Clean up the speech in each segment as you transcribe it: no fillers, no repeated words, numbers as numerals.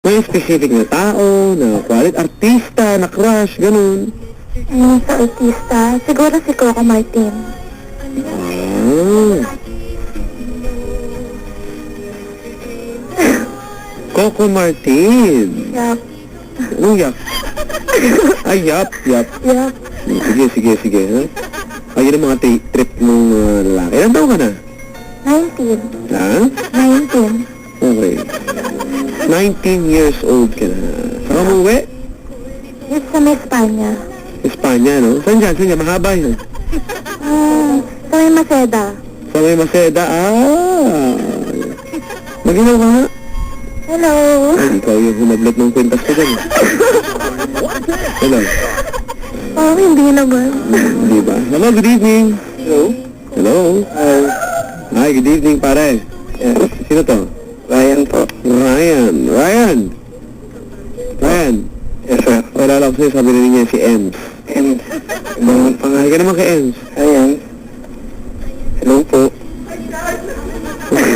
May specific na tao, na quality, artista, na crush, ganun. Sa artista, siguro si Coco Martin. Ah. Coco Martin. Yup. Anong yak? Ay, yap. Yup. Sige. Ha? Ayun ang mga trip mong lalaki. Ilan taon ka na? 19. Ha? 19. Okay. 19 years old ka na. Saka mo uwi? Yes, sa may Espanya. Espanya, no? Saan dyan? Mahaba yun. Sa may Maceda. Sa may Maceda, Maginaw ka nga. Hello. Ay, ikaw yung humablat ng kwintas ko dyan. Hello. Oh, hindi naman. Di ba? Hello, good evening. Hello. Hi, good evening, pare. Yes. Sino to? Ryan po. Ryan. Yes, sir. Wala lang sa'yo, sabi na niya si Ems. And, ibang Hi ka naman kay Ems. ayan. Hello po.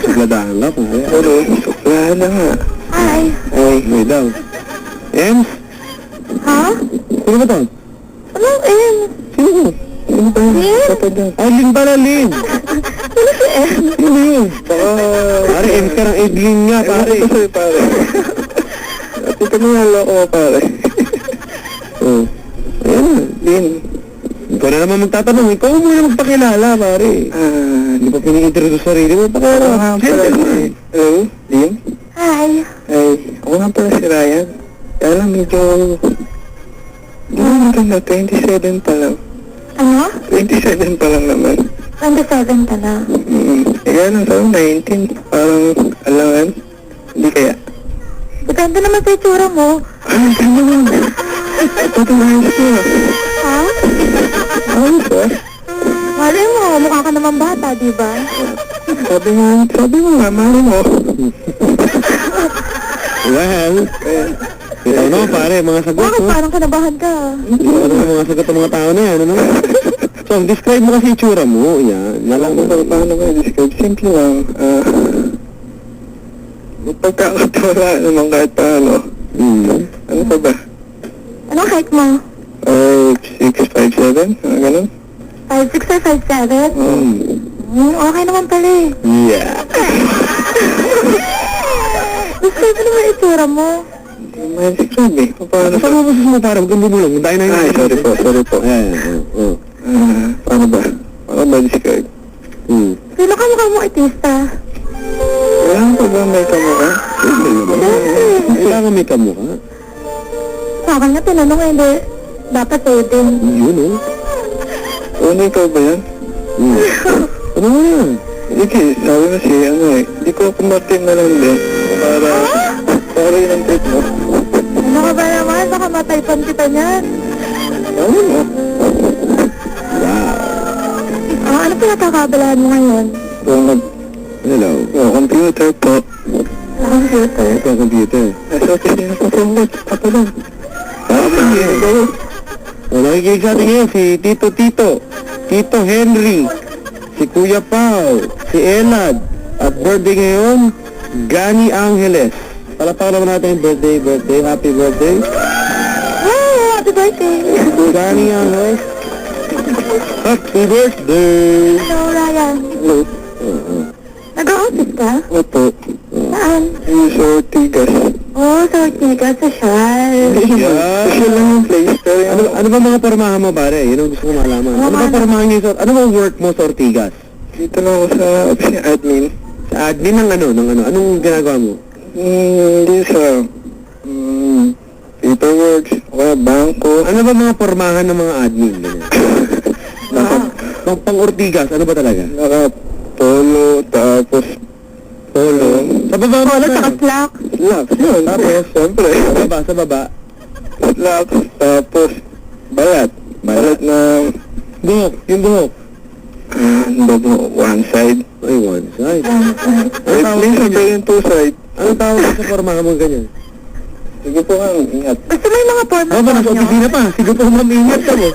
Sugladahan ka, pare. Hello. Suklahan na nga. Hi. Ay, May daw. Ems? Ha? Sino ba to? Ano, Em? Sino ko? sino ba yun? Kapag yan. Ay, Lin pala, Lin. Sino si Em? Sino yun? Baka... Pare, Ems ka ng Edlin nga, pare. Ewan ko sa'yo, pare. At ito na nga loko mo, pare. Oh. Ayan na. Lin. Ikaw na naman magtatanong. Ikaw muna magpakilala, pare. Hindi pa pini-introduce sarili mo. Ako nga pala si... Hello? Lin? Hi. Ay, ako nga pala si Ryan. Kaya lang medyo... Hindi mo maganda, 27 pa lang. Ano? 27 pa lang naman. 27 ka na. Kaya lang sabi 19, parang alangan. Hindi kaya. Depende naman sa itsura mo. Ay, gano'n. Patungayos ko. Ha? Ayos ah. Mali mo, mukha ka naman bata, di ba? Sabi mo nga, mahal mo. Well, ikaw naman, pare, mga sagot, Bakit no? parang kanabahan ka? Ano yung mga sagot ng mga tao na yan, ano? So, describe mo kasi itsura mo, yan. Alam mo ba, paano ba describe? Simple lang. Pagkakatiwala naman kahit paano. Ano pa ba? Anong height mo? 6, 5, 7? Ganun? 5'6" or 5'7"? Okay naman pala eh. Yeah. Describe mo naman itsura mo. Hindi mo mahal sabi. Paano Saan mo boses mo, pare? Huwag kang bumulong. Tayo na yun. Ay, sorry po. Ayan. Paano ba? Paano ba describe? Sino ka mukha mo artista? Kailangan pa ba may kamukha? Kailangan may kamukha. Sa akin nga tinanong eh, hindi. Dapat sa'yo din. Yun, oh. Ano ikaw ba yan? Ano mo yan? Hindi, sabi mo siya, hindi ko kumartin na lang din. Para yun ang trip mo. Ano ka ba naman? Baka mataypan kita niyan. Ano mo? Ano pinagkakabalaan mo ngayon? Hello. Computer po. Computer. Ito, computer. Nasa opisina po po mo. Papa lang. Nakikinig sa atin ngayon si Tito Henry, si Kuya Pao, si Elad, at birthday ngayon, Gani Angeles. Palapakan naman natin yung birthday, happy birthday. Wow, happy birthday. Gani Angeles, happy birthday. Hello, Ryan. Hello. Nag-office ka? Opo. Saan? Yung sa Ortigas. Oh, sa Ortigas, sa Shal. Kasi lang yung place. Pero yung... Ano ba mga pormahan mo, pare? Yun ang gusto ko malaman. Ano ba pormahan niyo? Ano ba work mo sa Ortigas? Dito lang ako sa office ni admin. Sa admin ng ano? Anong ginagawa mo? Hindi sa... paperwork, wala bangko. Ano ba mga pormahan ng mga admin? Pang Ortigas, ano ba talaga? Polo, tapos... Polo. Sa baba mo, Polo, saka slack. Slacks, yun. Tapos, siyempre. Sa baba. Slacks, tapos... Balat. Balat na... Buhok, yung buhok. Ano ba? One side. Ay, one side. Wait, minsan pa yung two side. Anong tawag sa pormahan mo ganyan? Sige po nga, ingat. Gusto mo yung mga format Ano ba, nasa opisina pa? Sige po, ma'am, ka mo.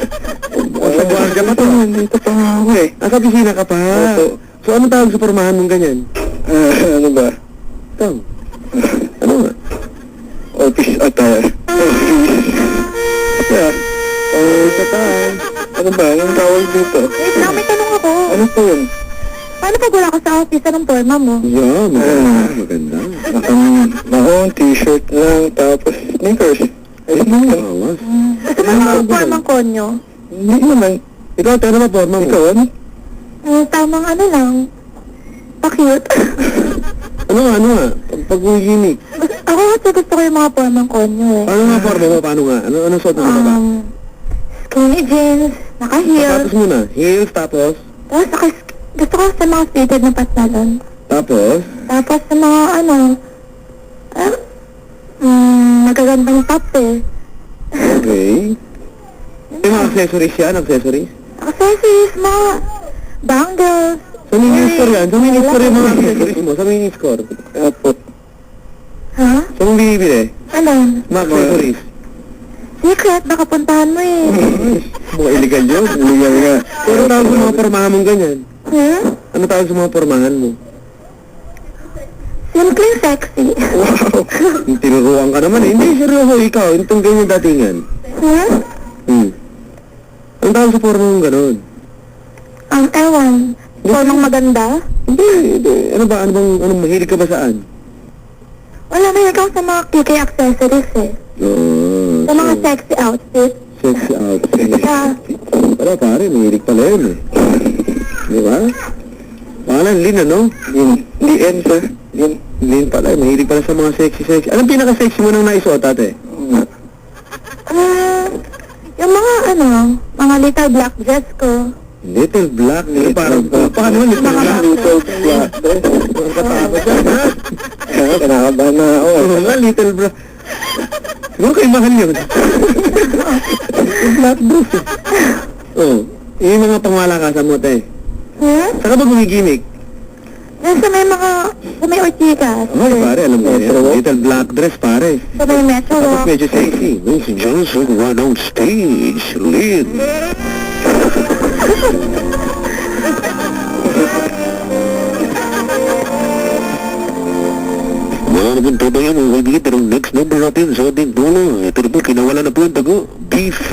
O sa buwan ka pa to. Dito pa nga ako eh. Nasa opisina ka pa. Opo. So, anong tawag sa pormahan mong ganyan? Ano ba? Ito. Ano nga? tawag dito. Wait lang, may tanong ako. Ano po yun? Paano pag wala ka sa office? Anong forma mo? Yeah, maganda. Ako, t-shirt lang, tapos sneakers. Ayun lang yun. Awas. Gusto mo mga formang konyo? Hindi naman. Ikaw, tayo na forma mo. Ikaw, ano? Tamang ano lang. Pa-cute. Ano nga? Pag-uhinig. Ako kasi gusto ko yung mga formang konyo eh. Ano nga forma mo? Paano nga? Ano suot mo ba? Skinny jeans, naka-heels. Sapatos muna. Heels, tapos? Tapos gusto ko sa mga fitted na pantalon. Tapos? Tapos sa mga magagandang top eh. Okay. Yung mga accessories yan, accessories? Accessories, mga bangles. Sa mini-score yan? Sa mini-score yung mga accessories mo? Sa mini-score? Apo. Ha? Saan mo binibili? Alin? Mga accessories? Secret, baka puntahan mo eh. Mga illegal yun. Illegal nga. Pero tawag sa mga pormahan mong ganyan? Ano tawag sa mga pormahan mo? Simply sexy. Wow! Tinuruan ka naman eh. Hindi, seryoso ikaw. Itong ganyan datingan. Ano tawag sa porma mong ganon? Ang ewan. Formang maganda? Hindi. Anong mahilig ka ba saan? Wala, may ikaw sa mga QK accessories eh. Sa mga sexy outfits. Sexy outfit. Yeah. Wala pare, mahilig pala yun eh. Di ba? Pangalan, Lin ano? Lin, sir. Lin pala, mahilig pala sa mga sexy. Anong pinaka-sexy mo nang naisuot ate? Yung mga mga little black dress ko. Little black, parang, paano little black? Little black. Ang katakot yan, ha? Kinakabahan na ako. Oo nga, little black. Siguro kayo mahal yun. Little black dress eh. Oo, yung mga pangmalakasan mo, te. Saan ka ba gumigimik? Sa may orchikas. Ay, pare, alam mo yan. Little black dress, pare. Sa may metro Tapos walk. medyo sexy. Ladies and gentlemen, right on stage, Lin. Wala naman todo yan, mga kaibigan. Pero next number natin sa ating dulo. Ito na po, kinawala na po yung tago. B5.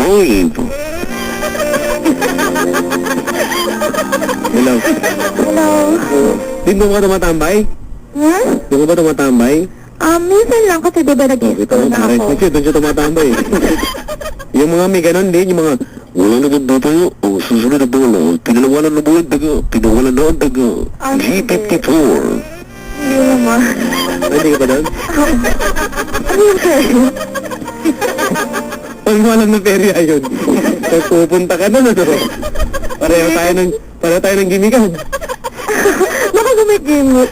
Hello. Hello. Di mo ka tumatambay? Di mo ba tumatambay? Minsan lang kasi diba Oh, nag-school kita mo, na pare. ako. Kasi doon siya tumatambay. Yung mga may ganon din, yung mga wala na doon dito yun. O, susunod na bola. Pinalawalan na bola, daga. Pinawalan na ang daga. G54. Hindi naman. Ay, hindi ka ba doon? Ano yung sa'yo? Pag mo alam na perya yun. Pag pupunta ka na, ano? Pareho tayo ng gimikan. Baka gumigimot.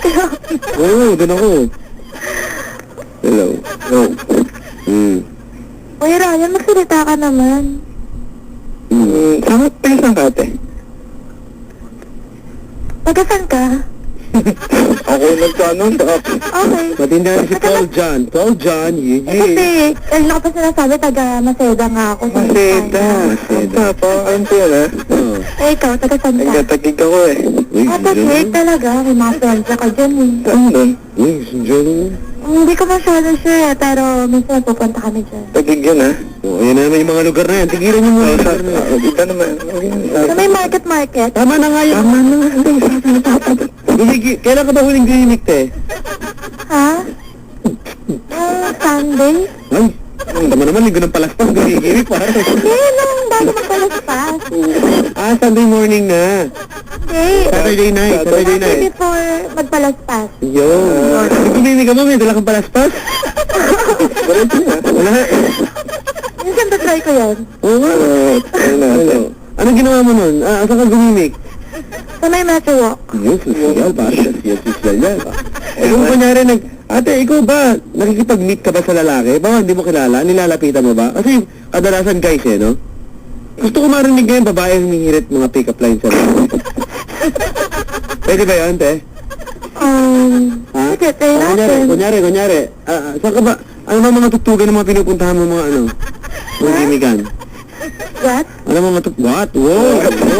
Oo, doon ako. Hello. Uy, Ryan, magsalita ka naman. Saan ka, ate? Pagkasan ka? Ako nagtanong sa office. Okay. Matindi na si Paul John. Paul John, Kasi, kanina ko pa sinasabi, taga Maseda nga ako. sa Maseda. Maseda. Papa, ano po yan, ha? Eh, ikaw, taga-san ka? Nagtatagig ako eh. Tagig talaga. May mga friends ka dyan eh. Saan doon? Ladies and gentlemen. Hindi ko masyado sure eh, pero minsan pupunta kami dyan. Tagig yan, ha? Oh, ayan na naman yung mga lugar na yan. Tigilan niyo muna yung lugar na yan. Iba naman. Sa may market. Tama na nga yun. Tama na. Kailan ka ba huling gimmick, te? Ha? Sunday? Ay, tama naman, linggo ng palaspas. Gimmick pa. Hindi, nung bago magpalaspas. Sunday morning na. Hindi. Saturday night. Saturday before magpalaspas. Yun. Gimmick ka ba? May dala kang palaspas? Wala. Minsan try ko yan. Oo nga. Ano? Anong ginawa mo nun? Saan ka gumimik? Sa may metro walk. Yung social, parang social yan. Kung kunyari ate, ikaw ba, nakikipag-meet ka ba sa lalaki? Baka hindi mo kilala, nilalapitan mo ba? Kasi kadalasan guys no? Gusto ko marinig ngayon, babae humihirit mga pick-up lines sa lalaki. Pwede ba yun, te? Ha? Sige, try natin. Kunyari, saan ka ba, ano ba mga tutugan ng mga pinupuntahan mo mga mga gimikan? What? Ano mga what? Wow!